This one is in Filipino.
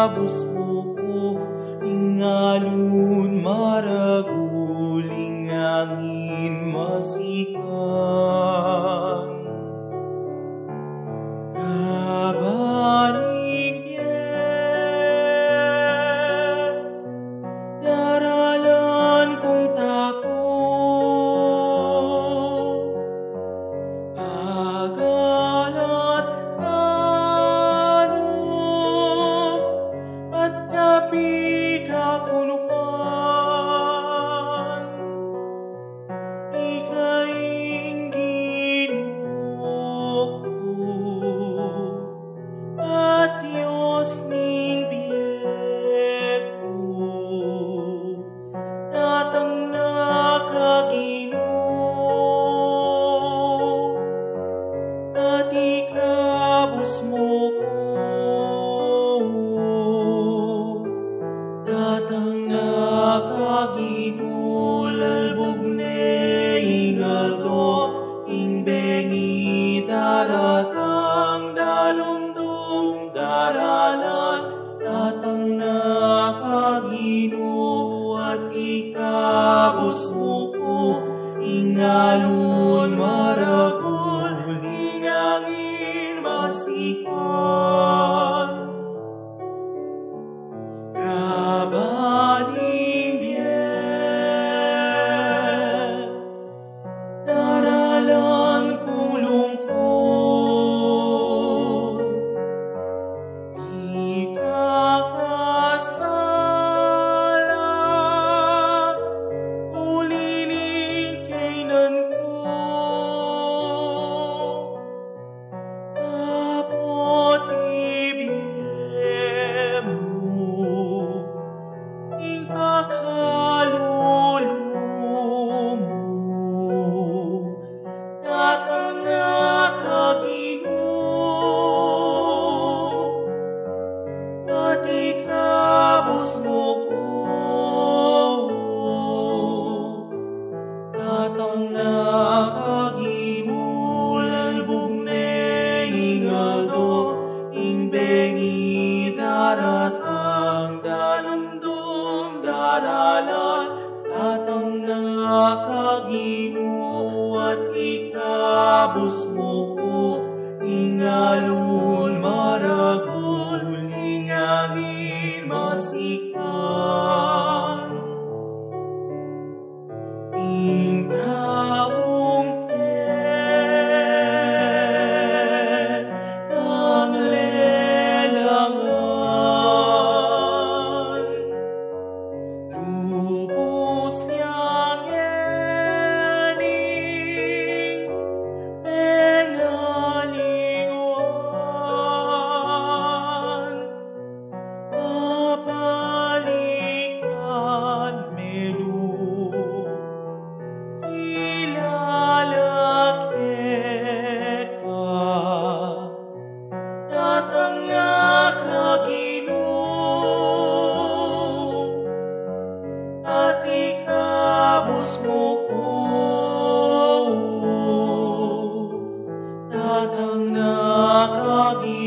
ikabus mo ko, ingalun maraguling angin masikan. Kabaligyan, daralan kong tako, agalat tanong at kapi kakunuhan. Ikaing Ginu at Diyos ning biyek ko, Datang na ka Ginu at ikabus mo ko, Datang na ka Ginu, lalbog ne ingaldo, ing bengi daratang dalumdum daralan, Datang na ka Ginu at ikabus mo ko, ingalun maragol ingangin masikan. Kabaning biyen, daralan kong lungkot, di kakasala, uliling kainan ko, kapot ibigay mo, ing pakalulumo, Datang na ka Ginu at ikabus mo ko, Datang na ka Ginu, lalbog ne ingaldo, ing bengi daratang dalumdum daralan, Datang na ka Ginu at ikabus mo ko, ingalun maragol ingangin masikan. Ing taong ang lelangan, lubos niyang yaning pengalinguan, mapalikan melu, ilalagye ka, Datang na ka Ginu at ikabus mo ko, Datang na ka Ginu.